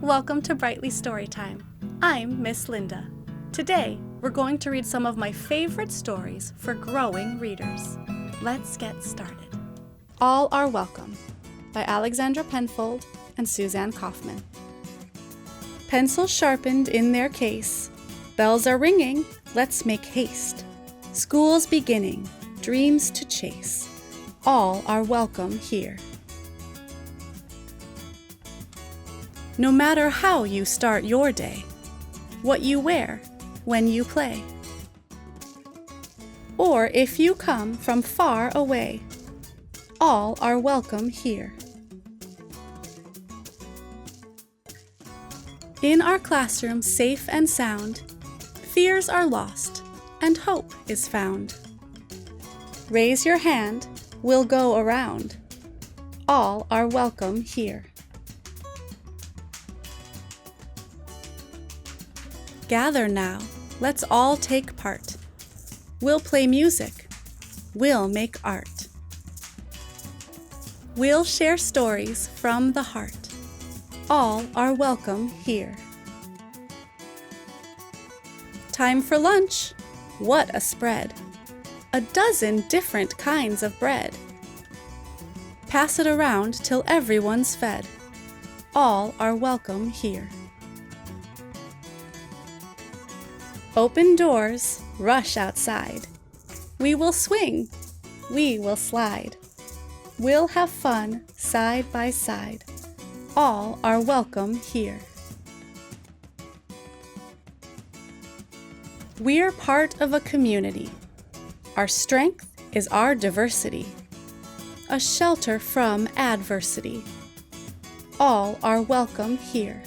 Welcome to Brightly Storytime. I'm Miss Linda. Today, we're going to read some of my favorite stories for growing readers. Let's get started. All Are Welcome by Alexandra Penfold and Suzanne Kaufman. Pencils sharpened in their case, bells are ringing, let's make haste. School's beginning, dreams to chase. All are welcome here. No matter how you start your day, what you wear when you play, or if you come from far away, all are welcome here. In our classroom safe and sound, fears are lost and hope is found. Raise your hand, we'll go around. All are welcome here. Gather now, let's all take part. We'll play music, we'll make art. We'll share stories from the heart. All are welcome here. Time for lunch, what a spread. A dozen different kinds of bread. Pass it around till everyone's fed. All are welcome here. Open doors, rush outside. We will swing, we will slide. We'll have fun side by side. All are welcome here. We're part of a community. Our strength is our diversity, a shelter from adversity. All are welcome here.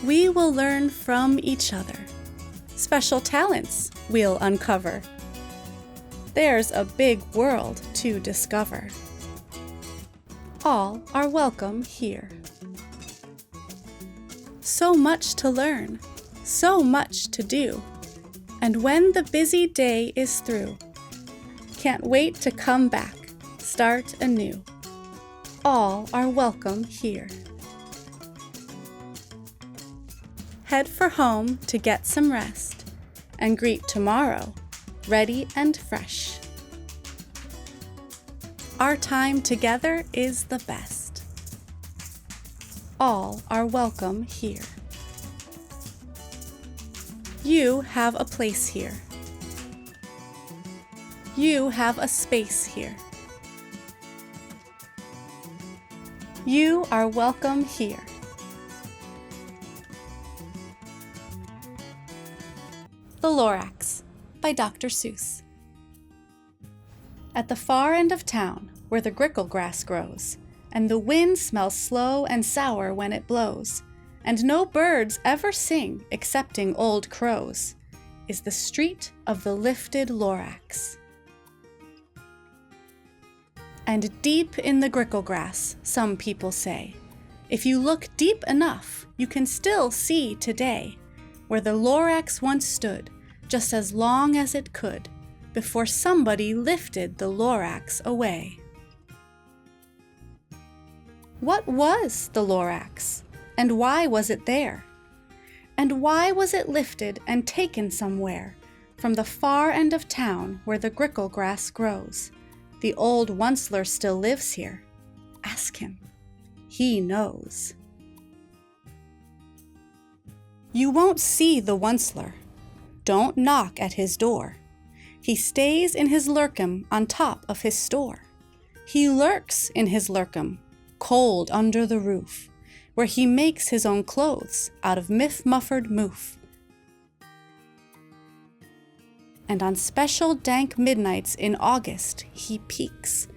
We will learn from each other. Special talents we'll uncover. There's a big world to discover. All are welcome here. So much to learn, so much to do. And when the busy day is through, can't wait to come back, start anew. All are welcome here. Head for home to get some rest and greet tomorrow, ready and fresh. Our time together is the best. All are welcome here. You have a place here. You have a space here. You are welcome here. The Lorax by Dr. Seuss. At the far end of town, where the grickle grass grows, and the wind smells slow and sour when it blows, and no birds ever sing excepting old crows, is the street of the lifted Lorax. And deep in the grickle grass, some people say, if you look deep enough, you can still see today where the Lorax once stood, just as long as it could, before somebody lifted the Lorax away. What was the Lorax, and why was it there? And why was it lifted and taken somewhere, from the far end of town where the grickle grass grows? The old Onceler still lives here. Ask him. He knows. You won't see the Onceler. Don't knock at his door. He stays in his lurkum on top of his store. He lurks in his lurkum, cold under the roof, where he makes his own clothes out of muffered moof. And on special dank midnights in August he peeks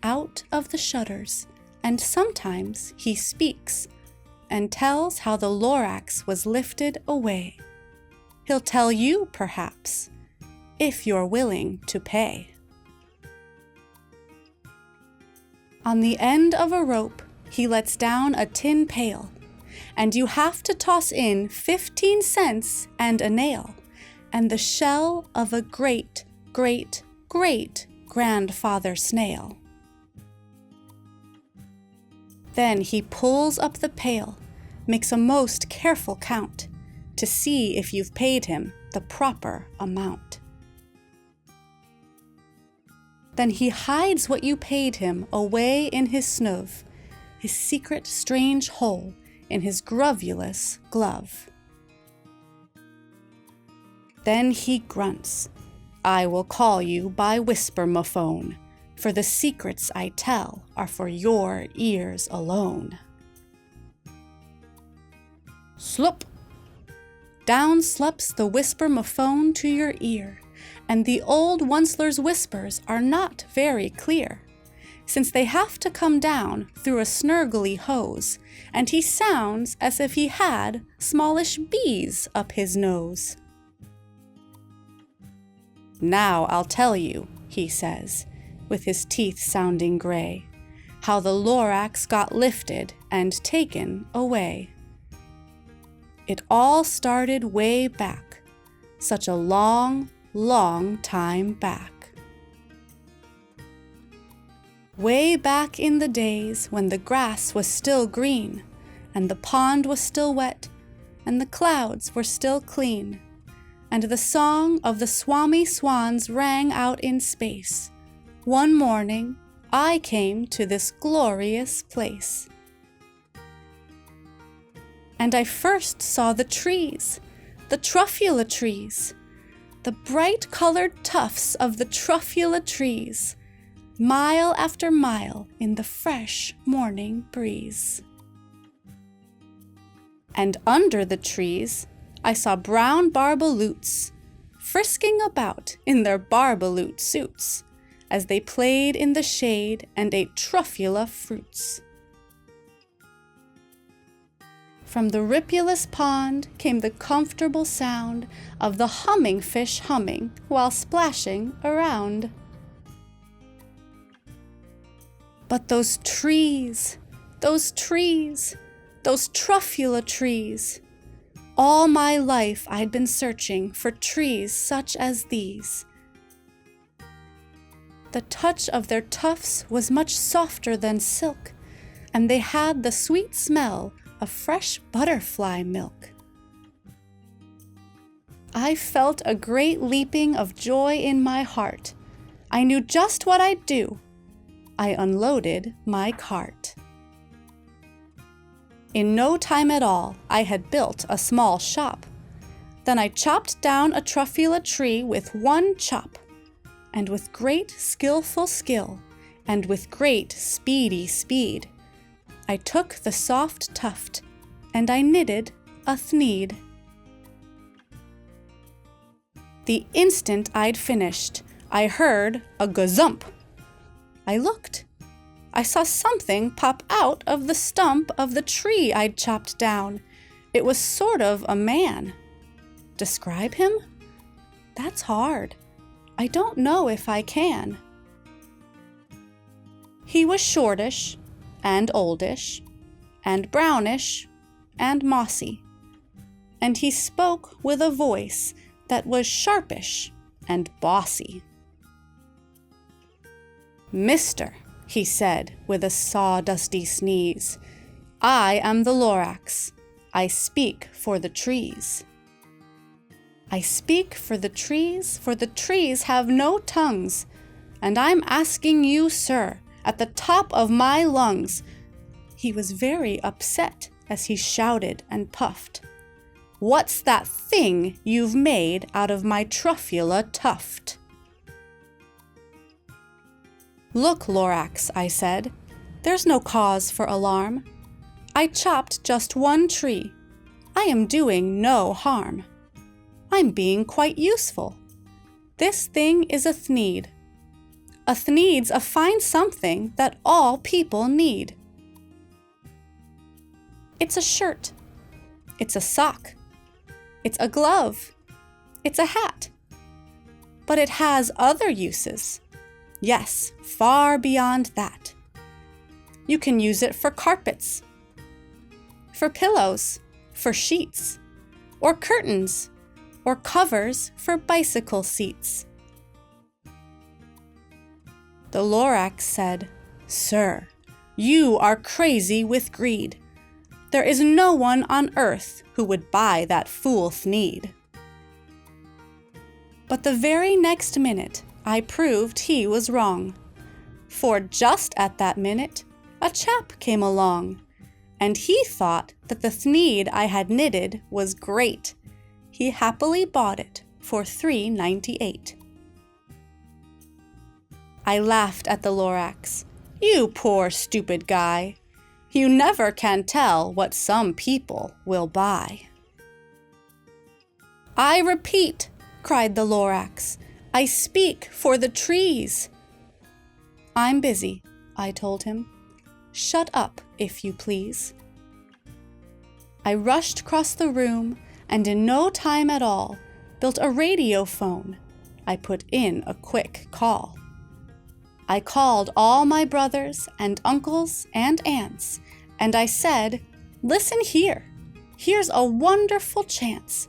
out of the shutters, and sometimes he speaks and tells how the Lorax was lifted away. He'll tell you, perhaps, if you're willing to pay. On the end of a rope, he lets down a tin pail, and you have to toss in 15 cents and a nail, and the shell of a great, great, great grandfather snail. Then he pulls up the pail, makes a most careful count, to see if you've paid him the proper amount. Then he hides what you paid him away in his snuv, his secret strange hole in his grovulous glove. Then he grunts, "I will call you by whisper-mophone, for the secrets I tell are for your ears alone." Slop! Down slups the whisper-mophone to your ear, and the old Onceler's whispers are not very clear, since they have to come down through a snurgly hose, and he sounds as if he had smallish bees up his nose. "Now I'll tell you," he says, with his teeth sounding gray, "how the Lorax got lifted and taken away. It all started way back, such a long, long time back. Way back in the days when the grass was still green, and the pond was still wet, and the clouds were still clean, and the song of the swami swans rang out in space. One morning, I came to this glorious place. And I first saw the trees, the truffula trees, the bright-colored tufts of the truffula trees, mile after mile in the fresh morning breeze. And under the trees, I saw brown barbaloots, frisking about in their barbaloot suits, as they played in the shade and ate truffula fruits. From the ripulous pond came the comfortable sound of the humming fish humming while splashing around. But those trees, those truffula trees, all my life I'd been searching for trees such as these. The touch of their tufts was much softer than silk, and they had the sweet smell of fresh butterfly milk. I felt a great leaping of joy in my heart. I knew just what I'd do. I unloaded my cart. In no time at all, I had built a small shop. Then I chopped down a truffula tree with one chop, and with great skillful skill, and with great speedy speed, I took the soft tuft, and I knitted a thneed. The instant I'd finished, I heard a gazump. I looked. I saw something pop out of the stump of the tree I'd chopped down. It was sort of a man. Describe him? That's hard. I don't know if I can. He was shortish, and oldish, and brownish, and mossy, and he spoke with a voice that was sharpish and bossy. "Mister," he said with a sawdusty sneeze, "I am the Lorax. I speak for the trees. I speak for the trees have no tongues, and I'm asking you, sir, at the top of my lungs." He was very upset as he shouted and puffed, "What's that thing you've made out of my truffula tuft?" "Look, Lorax," I said, "there's no cause for alarm. I chopped just one tree. I am doing no harm. I'm being quite useful. This thing is a thneed. A thneed's a fine something that all people need. It's a shirt. It's a sock. It's a glove. It's a hat. But it has other uses. Yes, far beyond that. You can use it for carpets, for pillows, for sheets, or curtains, or covers for bicycle seats." The Lorax said, "Sir, You are crazy with greed. There is no one on earth who would buy that fool Thneed." But the very next minute I proved he was wrong. For just at that minute a chap came along, and he thought that the Thneed I had knitted was great. He happily bought it for $3.98. I laughed at the Lorax. "You poor stupid guy. You never can tell what some people will buy." "I repeat," cried the Lorax, "I speak for the trees." "I'm busy," I told him. "Shut up, if you please." I rushed across the room and in no time at all built a radio phone. I put in a quick call. I called all my brothers and uncles and aunts, and I said, "Listen here. Here's a wonderful chance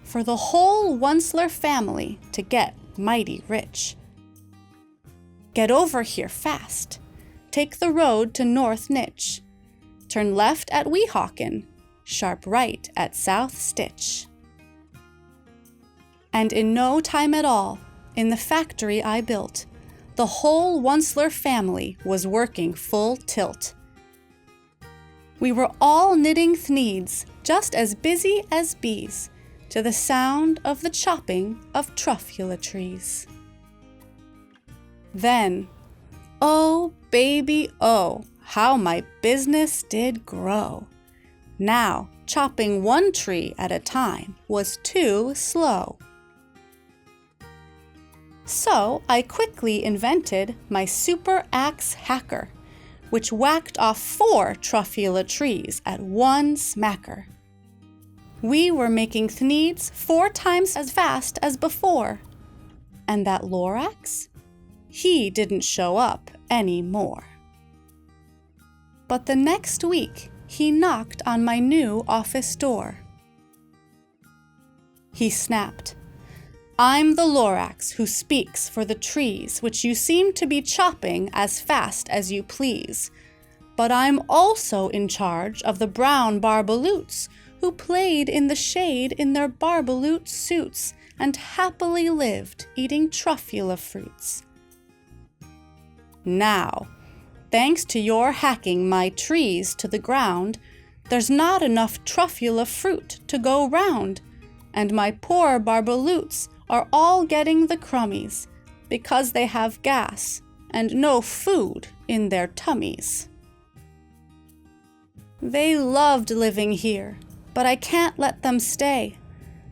for the whole Onceler family to get mighty rich. Get over here fast. Take the road to North Nitch. Turn left at Weehawken, sharp right at South Stitch." And in no time at all, in the factory I built, the whole Onceler family was working full tilt. We were all knitting Thneeds, just as busy as bees, to the sound of the chopping of truffula trees. Then, oh baby, oh, how my business did grow. Now, chopping one tree at a time was too slow. So I quickly invented my super axe hacker, which whacked off 4 truffula trees at one smacker. We were making Thneeds 4 times as fast as before. And that Lorax? He didn't show up anymore. But the next week, he knocked on my new office door. He snapped, "I'm the Lorax who speaks for the trees which you seem to be chopping as fast as you please. But I'm also in charge of the brown barbaloots who played in the shade in their barbaloot suits and happily lived eating truffula fruits. Now, thanks to your hacking my trees to the ground, there's not enough truffula fruit to go round, and my poor barbaloots are all getting the crummies because they have gas and no food in their tummies. They loved living here, but I can't let them stay.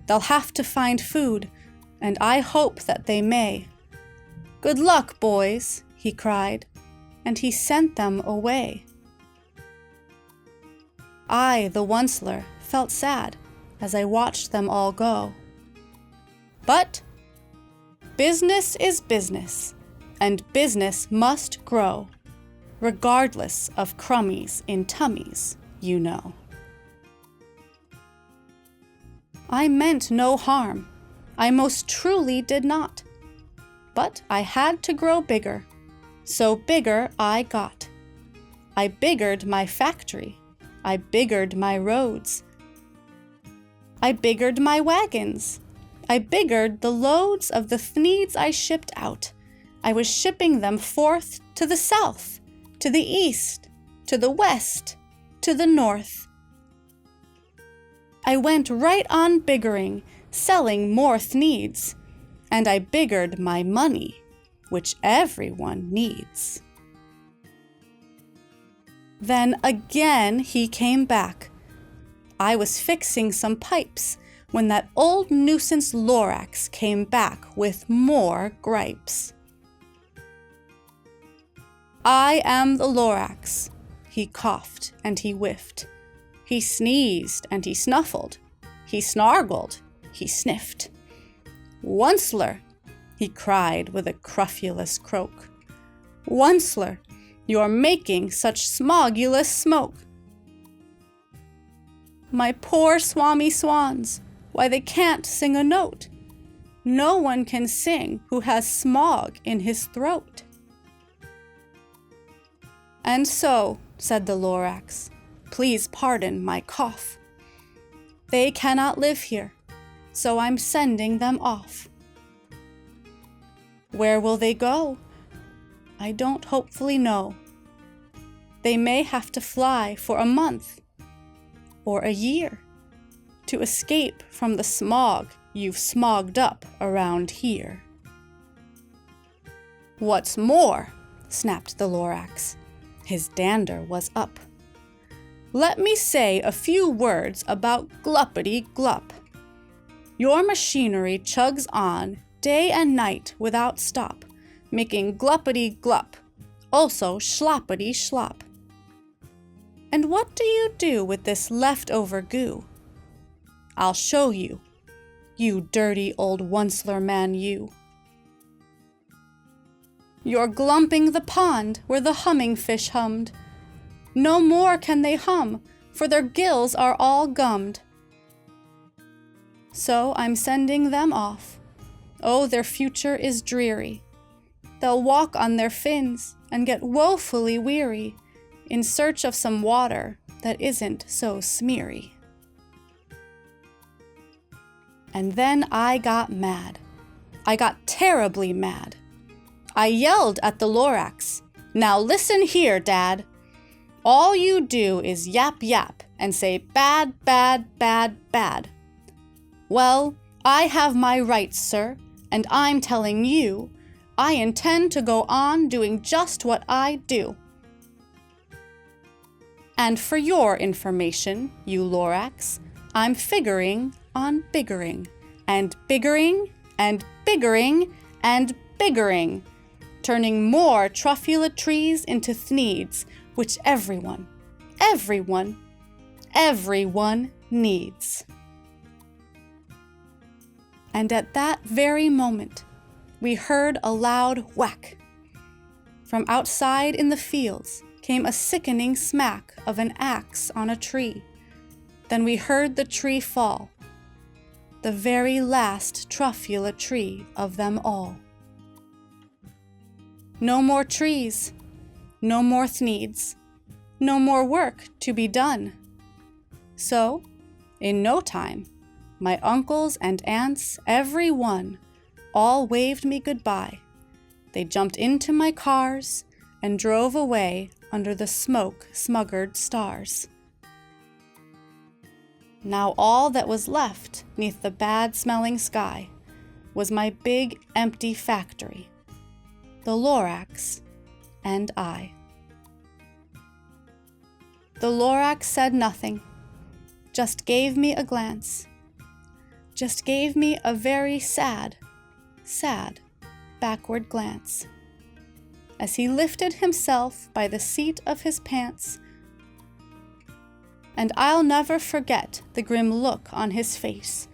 They'll have to find food, and I hope that they may. Good luck, boys," he cried, and he sent them away. I, the Onceler, felt sad as I watched them all go. But business is business, and business must grow, regardless of crummies in tummies, you know. I meant no harm. I most truly did not. But I had to grow bigger, so bigger I got. I biggered my factory. I biggered my roads. I biggered my wagons. I biggered the loads of the Thneeds I shipped out. I was shipping them forth to the south, to the east, to the west, to the north. I went right on biggering, selling more Thneeds, and I biggered my money, which everyone needs. Then again he came back. I was fixing some pipes when that old nuisance Lorax came back with more gripes. I am the Lorax. He coughed and he whiffed. He sneezed and he snuffled. He snargled. He sniffed. Onceler, he cried with a cruffulous croak. Onceler, you're making such smogulous smoke. My poor swami swans, why they can't sing a note. No one can sing who has smog in his throat. "And so," said the Lorax, "please pardon my cough. They cannot live here, so I'm sending them off." "Where will they go?" "I don't hopefully know. They may have to fly for a month or a year to escape from the smog you've smogged up around here." "What's more," snapped the Lorax, his dander was up, "let me say a few words about Gluppity-Glup. Your machinery chugs on day and night without stop, making Gluppity-Glup, also Schloppity-Schlop. And what do you do with this leftover goo? I'll show you, you dirty old Onceler man, you. You're glumping the pond where the humming fish hummed. No more can they hum, for their gills are all gummed. So I'm sending them off. Oh, their future is dreary. They'll walk on their fins and get woefully weary in search of some water that isn't so smeary. And then I got mad. I got terribly mad. I yelled at the Lorax, "Now listen here, Dad. All you do is yap yap and say bad, bad, bad, bad. Well, I have my rights, sir, and I'm telling you, I intend to go on doing just what I do. And for your information, you Lorax, I'm figuring on biggering, and biggering, and biggering, and biggering, turning more truffula trees into thneeds, which everyone needs." And at that very moment, we heard a loud whack. From outside in the fields came a sickening smack of an axe on a tree. Then we heard the tree fall, the very last truffula tree of them all. No more trees, no more thneeds, no more work to be done. So, in no time, my uncles and aunts, every one, all waved me goodbye. They jumped into my cars and drove away under the smoke-smuggered stars. Now all that was left 'neath the bad-smelling sky was my big, empty factory, the Lorax, and I. The Lorax said nothing, just gave me a glance, just gave me a very sad, backward glance, as he lifted himself by the seat of his pants. And I'll never forget the grim look on his face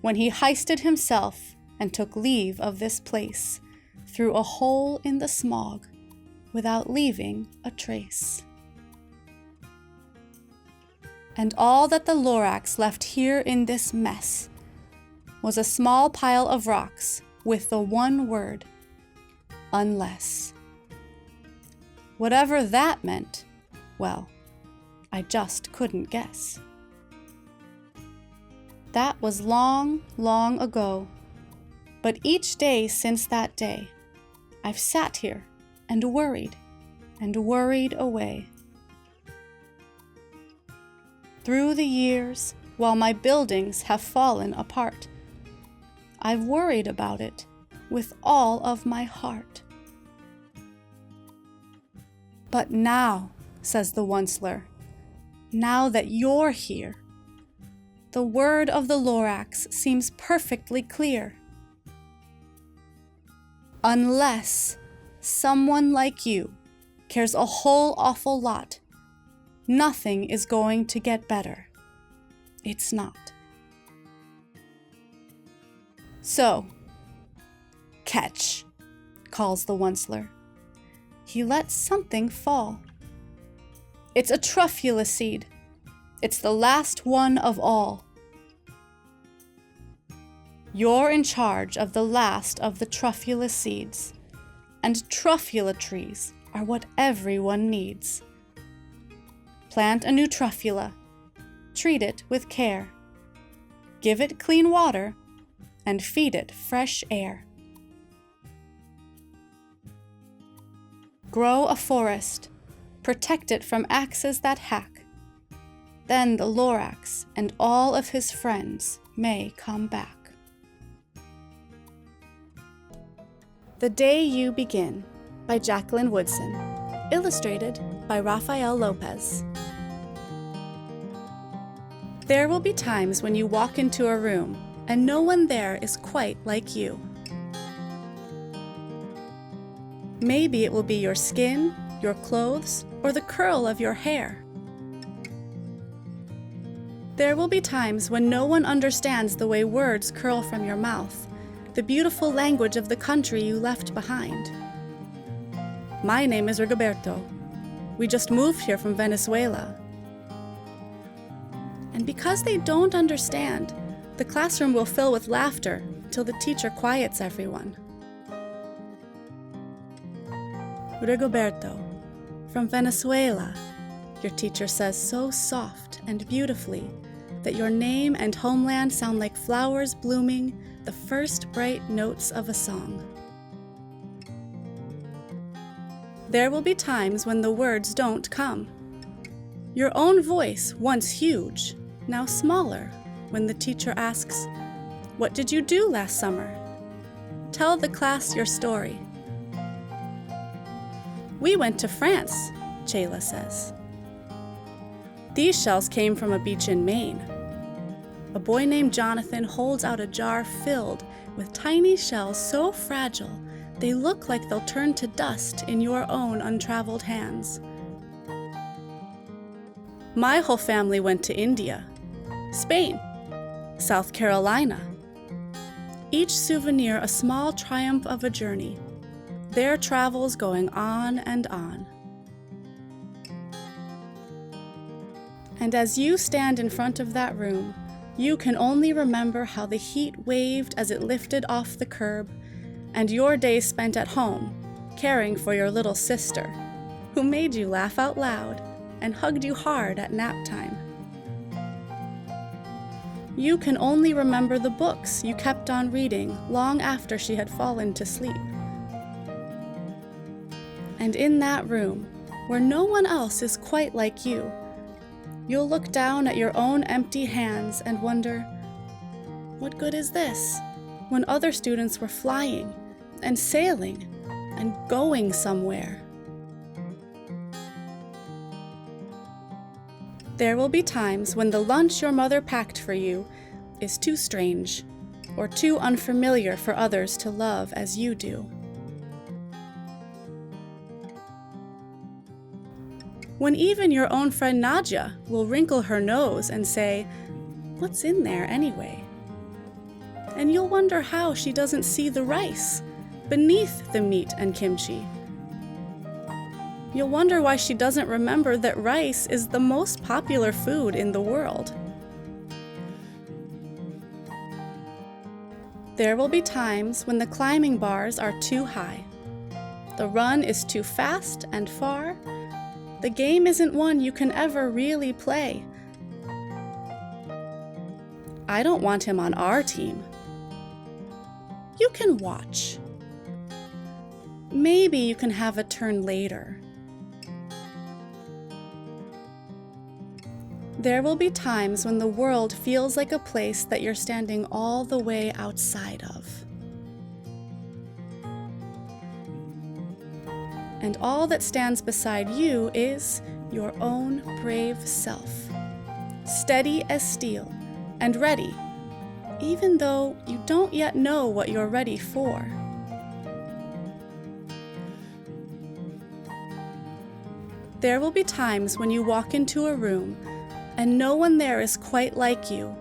when he heisted himself and took leave of this place through a hole in the smog without leaving a trace. And all that the Lorax left here in this mess was a small pile of rocks with the one word, unless. Whatever that meant, well, I just couldn't guess. That was long, long ago, but each day since that day, I've sat here and worried away. Through the years, while my buildings have fallen apart, I've worried about it with all of my heart. But now, says the Onceler, now that you're here, the word of the Lorax seems perfectly clear. Unless someone like you cares a whole awful lot, nothing is going to get better. It's not. So, catch, calls the Onceler. He lets something fall. It's a truffula seed. It's the last one of all. You're in charge of the last of the truffula seeds, and truffula trees are what everyone needs. Plant a new truffula. Treat it with care. Give it clean water and feed it fresh air. Grow a forest. Protect it from axes that hack. Then the Lorax and all of his friends may come back. The Day You Begin by Jacqueline Woodson. Illustrated by Rafael Lopez. There will be times when you walk into a room and no one there is quite like you. Maybe it will be your skin, your clothes, or the curl of your hair. There will be times when no one understands the way words curl from your mouth, the beautiful language of the country you left behind. My name is Rigoberto. We just moved here from Venezuela. And because they don't understand, the classroom will fill with laughter till the teacher quiets everyone. Rigoberto, from Venezuela, your teacher says so soft and beautifully that your name and homeland sound like flowers blooming, the first bright notes of a song. There will be times when the words don't come. Your own voice, once huge, now smaller, when the teacher asks, "What did you do last summer?" Tell the class your story. "We went to France," Chayla says. "These shells came from a beach in Maine." A boy named Jonathan holds out a jar filled with tiny shells so fragile they look like they'll turn to dust in your own untraveled hands. My whole family went to India, Spain, South Carolina. Each souvenir a small triumph of a journey, their travels going on and on. And as you stand in front of that room, you can only remember how the heat waved as it lifted off the curb, and your days spent at home, caring for your little sister, who made you laugh out loud and hugged you hard at nap time. You can only remember the books you kept on reading long after she had fallen to sleep. And in that room, where no one else is quite like you, you'll look down at your own empty hands and wonder, what good is this, when other students were flying and sailing and going somewhere? There will be times when the lunch your mother packed for you is too strange or too unfamiliar for others to love as you do. When even your own friend Nadia will wrinkle her nose and say, "What's in there anyway?" And you'll wonder how she doesn't see the rice beneath the meat and kimchi. You'll wonder why she doesn't remember that rice is the most popular food in the world. There will be times when the climbing bars are too high. The run is too fast and far. The game isn't one you can ever really play. I don't want him on our team. You can watch. Maybe you can have a turn later. There will be times when the world feels like a place that you're standing all the way outside of. And all that stands beside you is your own brave self, steady as steel and ready, even though you don't yet know what you're ready for. There will be times when you walk into a room and no one there is quite like you,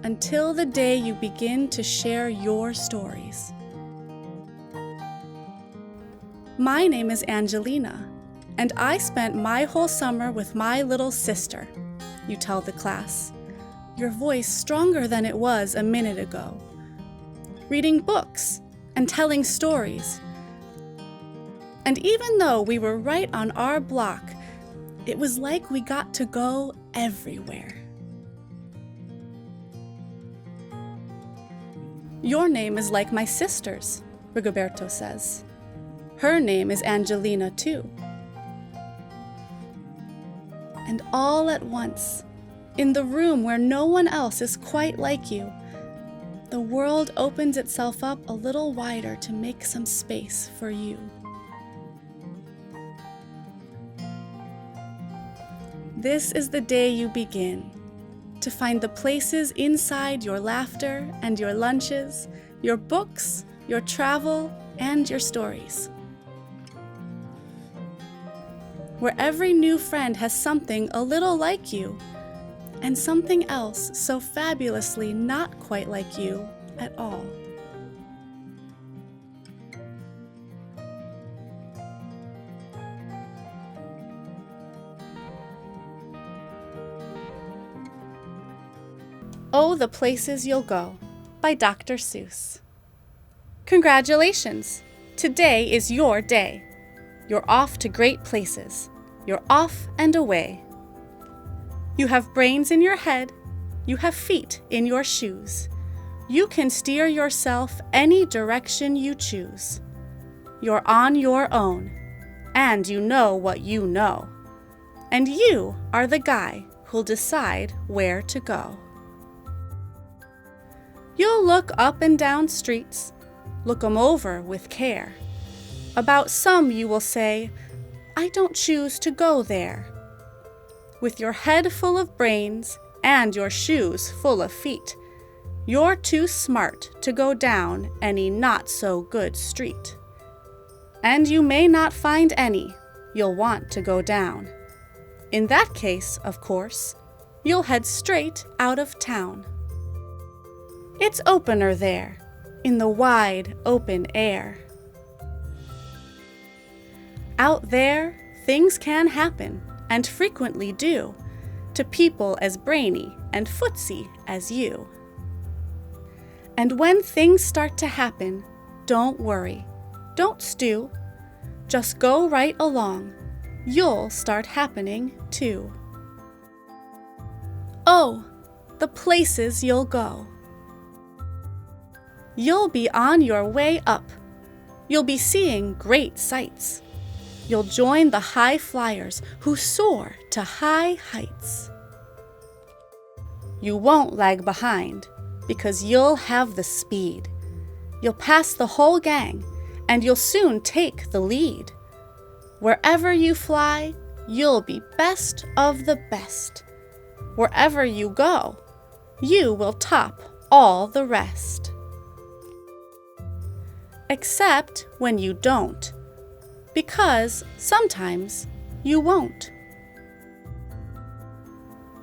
until the day you begin to share your stories. My name is Angelina, and I spent my whole summer with my little sister, you tell the class, your voice stronger than it was a minute ago, reading books and telling stories. And even though we were right on our block, it was like we got to go everywhere. Your name is like my sister's, Rigoberto says. Her name is Angelina, too. And all at once, in the room where no one else is quite like you, the world opens itself up a little wider to make some space for you. This is the day you begin to find the places inside your laughter and your lunches, your books, your travel, and your stories. Where every new friend has something a little like you, and something else so fabulously not quite like you at all. Oh, the Places You'll Go by Dr. Seuss. Congratulations! Today is your day. You're off to great places. You're off and away. You have brains in your head. You have feet in your shoes. You can steer yourself any direction you choose. You're on your own, and you know what you know. And you are the guy who'll decide where to go. You'll look up and down streets, look 'em over with care. About some you will say, I don't choose to go there. With your head full of brains and your shoes full of feet, you're too smart to go down any not-so-good street. And you may not find any you'll want to go down. In that case, of course, you'll head straight out of town. It's opener there, in the wide, open air. Out there, things can happen, and frequently do, to people as brainy and footsy as you. And when things start to happen, don't worry, don't stew. Just go right along. You'll start happening too. Oh, the places you'll go. You'll be on your way up. You'll be seeing great sights. You'll join the high flyers who soar to high heights. You won't lag behind because you'll have the speed. You'll pass the whole gang and you'll soon take the lead. Wherever you fly, you'll be best of the best. Wherever you go, you will top all the rest. Except when you don't, because sometimes you won't.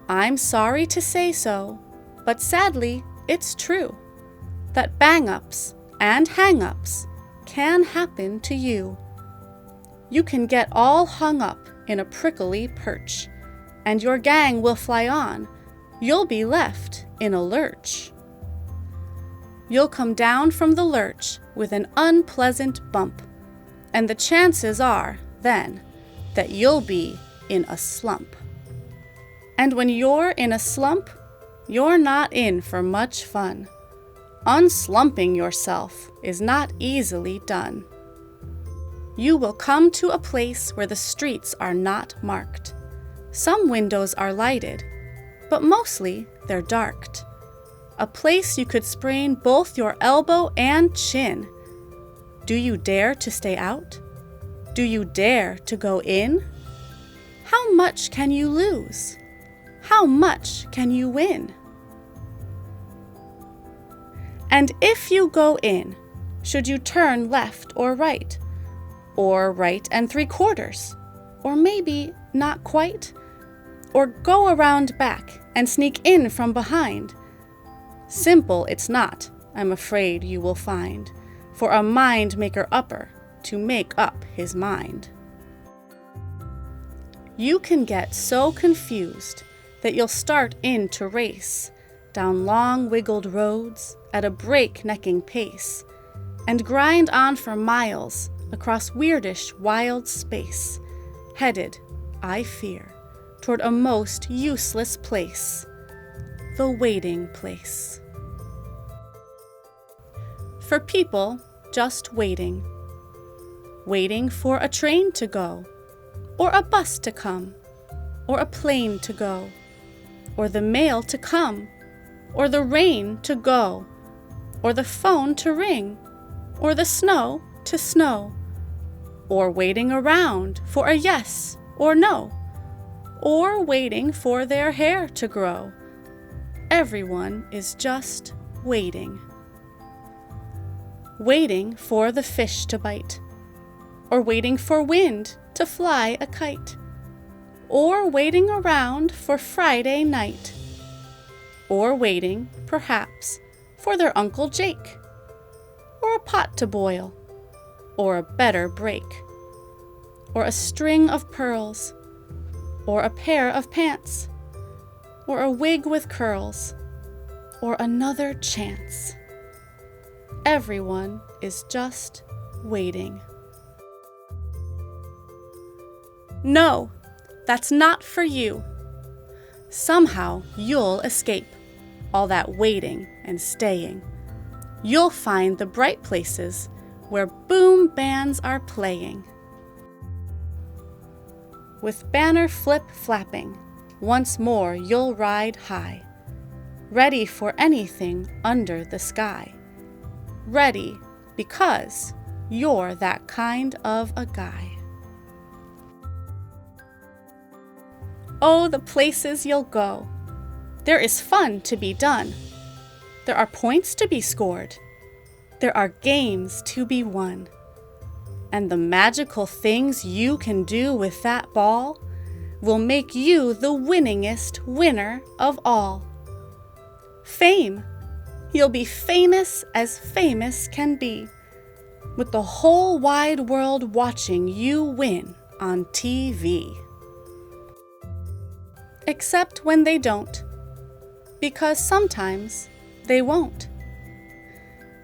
I'm sorry to say so, but sadly it's true that bang-ups and hang-ups can happen to you. You can get all hung up in a prickly perch, and your gang will fly on. You'll be left in a lurch. You'll come down from the lurch with an unpleasant bump, and the chances are, then, that you'll be in a slump. And when you're in a slump, you're not in for much fun. Unslumping yourself is not easily done. You will come to a place where the streets are not marked. Some windows are lighted, but mostly they're darked. A place you could sprain both your elbow and chin. Do you dare to stay out? Do you dare to go in? How much can you lose? How much can you win? And if you go in, should you turn left or right? Or right and 3/4? Or maybe not quite? Or go around back and sneak in from behind? Simple it's not, I'm afraid you will find, for a mind-maker-upper to make up his mind. You can get so confused that you'll start in to race down long wiggled roads at a break-necking pace and grind on for miles across weirdish wild space, headed, I fear, toward a most useless place, the waiting place. For people just waiting. Waiting for a train to go, or a bus to come, or a plane to go, or the mail to come, or the rain to go, or the phone to ring, or the snow to snow, or waiting around for a yes or no, or waiting for their hair to grow. Everyone is just waiting. Waiting for the fish to bite, or waiting for wind to fly a kite, or waiting around for Friday night, or waiting, perhaps, for their Uncle Jake, or a pot to boil, or a better break, or a string of pearls, or a pair of pants, or a wig with curls, or another chance. Everyone is just waiting. No, that's not for you. Somehow you'll escape all that waiting and staying. You'll find the bright places where boom bands are playing. With banner flip flapping, once more you'll ride high, ready for anything under the sky. Ready because you're that kind of a guy. Oh, the places you'll go. There is fun to be done. There are points to be scored. There are games to be won. And the magical things you can do with that ball will make you the winningest winner of all. Fame. You'll be famous as famous can be, with the whole wide world watching you win on TV. Except when they don't, because sometimes they won't.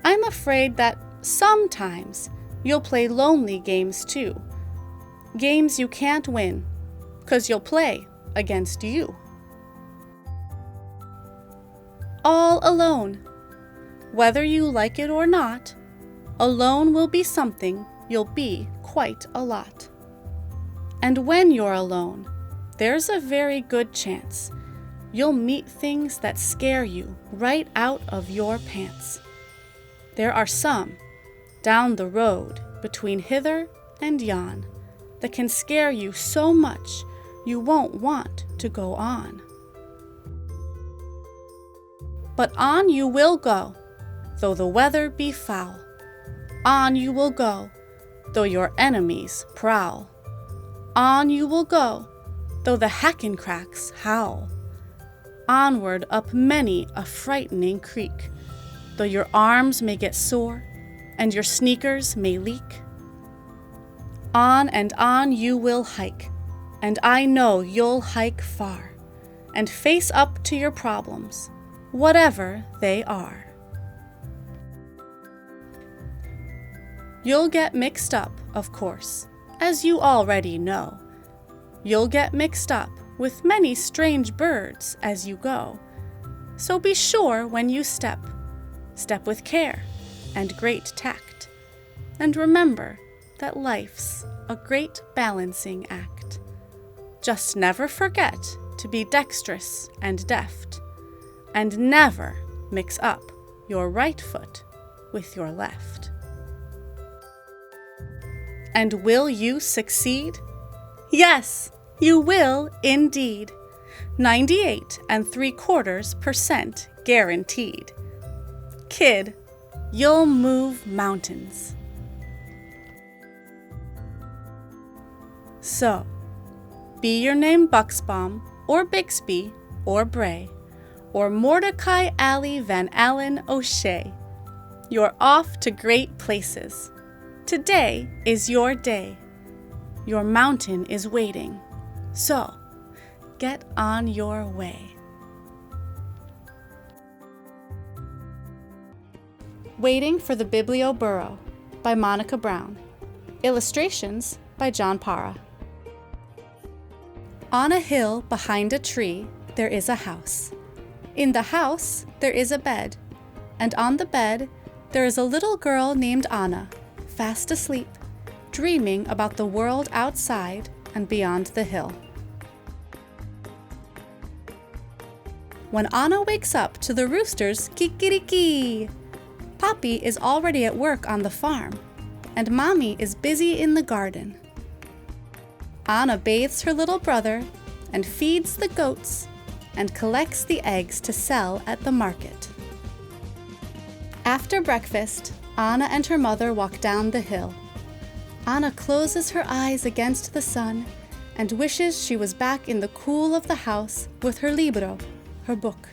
I'm afraid that sometimes you'll play lonely games too, games you can't win, 'cause you'll play against you. All alone. Whether you like it or not, alone will be something you'll be quite a lot. And when you're alone, there's a very good chance you'll meet things that scare you right out of your pants. There are some down the road between hither and yon that can scare you so much you won't want to go on. But on you will go, though the weather be foul. On you will go, though your enemies prowl. On you will go, though the hackencracks howl. Onward up many a frightening creek, though your arms may get sore and your sneakers may leak. On and on you will hike, and I know you'll hike far, and face up to your problems, whatever they are. You'll get mixed up, of course, as you already know. You'll get mixed up with many strange birds as you go. So be sure when you step with care and great tact. And remember that life's a great balancing act. Just never forget to be dexterous and deft, and never mix up your right foot with your left. And will you succeed? Yes, you will indeed. 98.75% guaranteed. Kid, you'll move mountains. So, be your name Buxbaum, or Bixby, or Bray, or Mordecai Alley Van Allen O'Shea. You're off to great places. Today is your day. Your mountain is waiting. So, get on your way. Waiting for the Biblioburro by Monica Brown. Illustrations by John Para. On a hill behind a tree, there is a house. In the house, there is a bed, and on the bed, there is a little girl named Anna, fast asleep, dreaming about the world outside and beyond the hill. When Anna wakes up to the rooster's kikiriki, Papi is already at work on the farm, and Mommy is busy in the garden. Anna bathes her little brother and feeds the goats and collects the eggs to sell at the market. After breakfast, Anna and her mother walk down the hill. Anna closes her eyes against the sun and wishes she was back in the cool of the house with her libro, her book.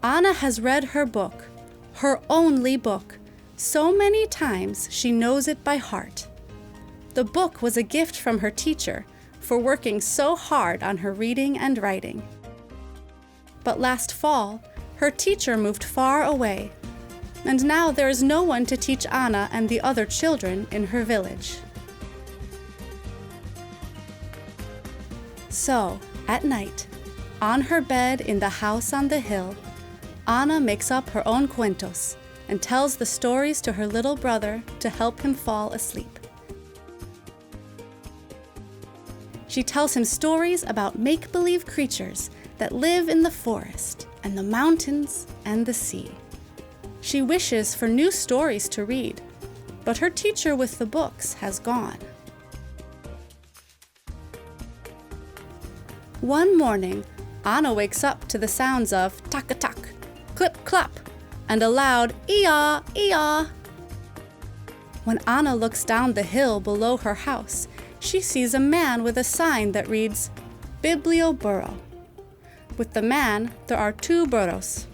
Anna has read her book, her only book, so many times she knows it by heart. The book was a gift from her teacher for working so hard on her reading and writing. But last fall, her teacher moved far away, and now there is no one to teach Anna and the other children in her village. So, at night, on her bed in the house on the hill, Anna makes up her own cuentos and tells the stories to her little brother to help him fall asleep. She tells him stories about make-believe creatures that live in the forest and the mountains and the sea. She wishes for new stories to read, but her teacher with the books has gone. One morning, Anna wakes up to the sounds of tak-a-tak, clip-clap, and a loud ee-ah, ee-ah. When Anna looks down the hill below her house, she sees a man with a sign that reads, Biblioburro. With the man, there are 2 burros.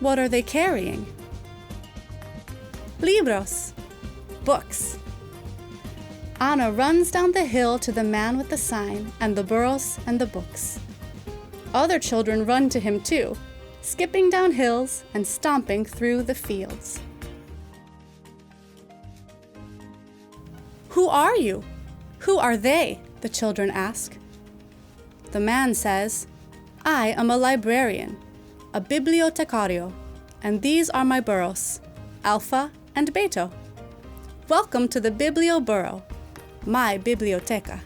What are they carrying? Libros, books. Anna runs down the hill to the man with the sign and the burros and the books. Other children run to him too, skipping down hills and stomping through the fields. Who are you? Who are they? The children ask. The man says, I am a librarian, a bibliotecario, and these are my burros, Alpha and Beto. Welcome to the Biblioburro, my biblioteca.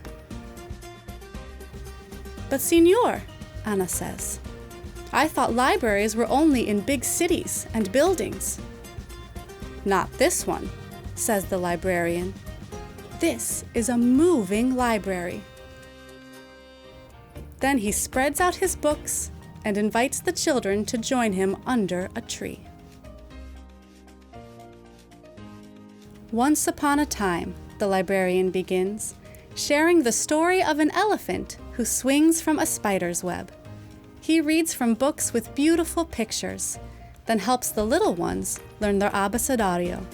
But Señor, Anna says, I thought libraries were only in big cities and buildings. Not this one, says the librarian. This is a moving library. Then he spreads out his books and invites the children to join him under a tree. Once upon a time, the librarian begins, sharing the story of an elephant who swings from a spider's web. He reads from books with beautiful pictures, then helps the little ones learn their abecedario.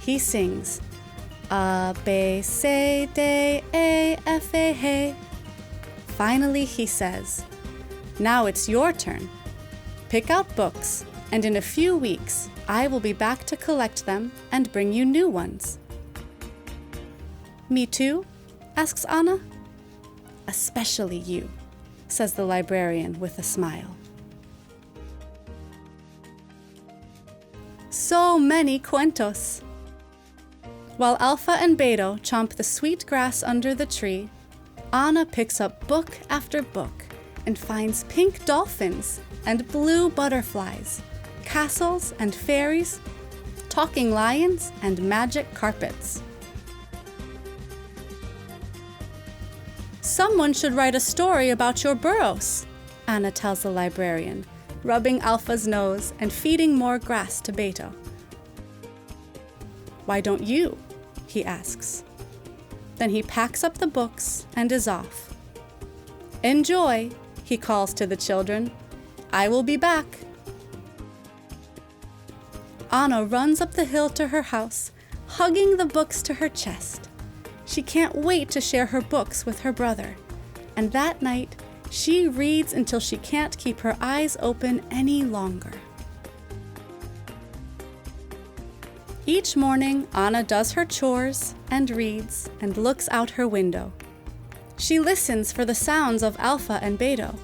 He sings, A, B, C, D, E, F, A, H. Finally, he says, now it's your turn. Pick out books, and in a few weeks, I will be back to collect them and bring you new ones. Me too? Asks Anna. Especially you, says the librarian with a smile. So many cuentos. While Alpha and Beto chomp the sweet grass under the tree, Anna picks up book after book and finds pink dolphins and blue butterflies, castles and fairies, talking lions and magic carpets. Someone should write a story about your burros, Anna tells the librarian, rubbing Alpha's nose and feeding more grass to Beto. Why don't you? He asks. Then he packs up the books and is off. Enjoy, he calls to the children. I will be back. Anna runs up the hill to her house, hugging the books to her chest. She can't wait to share her books with her brother, and that night she reads until she can't keep her eyes open any longer. Each morning, Anna does her chores and reads and looks out her window. She listens for the sounds of Alpha and Beta.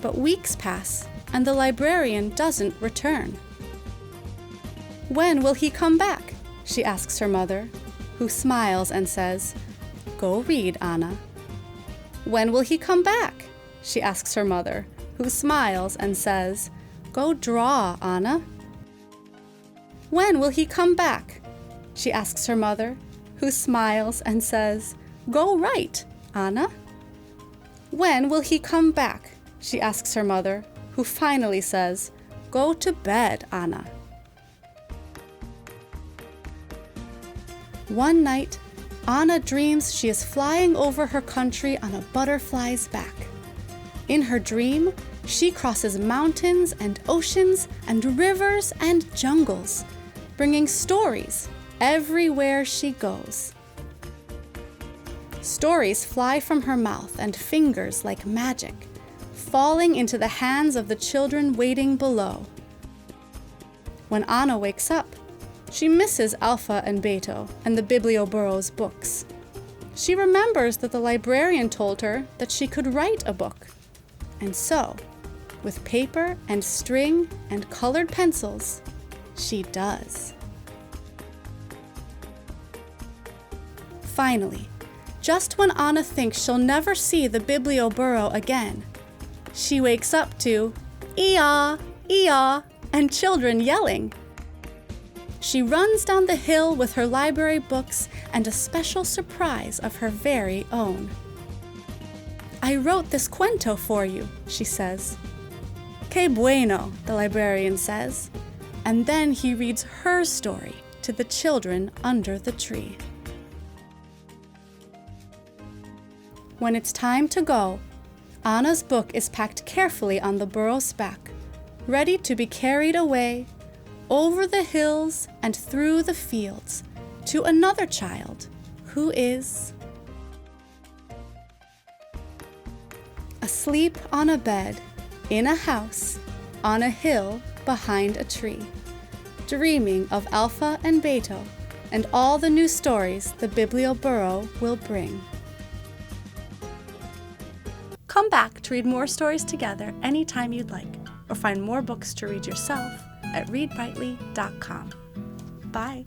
But weeks pass, and the librarian doesn't return. "When will he come back?" she asks her mother, who smiles and says, "Go read, Anna." "When will he come back?" she asks her mother, who smiles and says, "Go draw, Anna." "When will he come back?" she asks her mother, who smiles and says, "Go write, Anna." "When will he come back?" she asks her mother, who finally says, "Go to bed, Anna." One night, Anna dreams she is flying over her country on a butterfly's back. In her dream, she crosses mountains and oceans and rivers and jungles, bringing stories everywhere she goes. Stories fly from her mouth and fingers like magic, falling into the hands of the children waiting below. When Anna wakes up, she misses Alpha and Beta and the Biblioburro's books. She remembers that the librarian told her that she could write a book. And so, with paper and string and colored pencils, she does. Finally, just when Anna thinks she'll never see the Biblioburro again, she wakes up to "Ee-ah, ee-ah," and children yelling. She runs down the hill with her library books and a special surprise of her very own. "I wrote this cuento for you," she says. "Que bueno," the librarian says, and then he reads her story to the children under the tree. When it's time to go, Anna's book is packed carefully on the burro's back, ready to be carried away over the hills and through the fields to another child who is asleep on a bed, in a house, on a hill behind a tree, dreaming of Alpha and Beta and all the new stories the Biblioburro will bring. Come back to read more stories together anytime you'd like, or find more books to read yourself at readbrightly.com. Bye.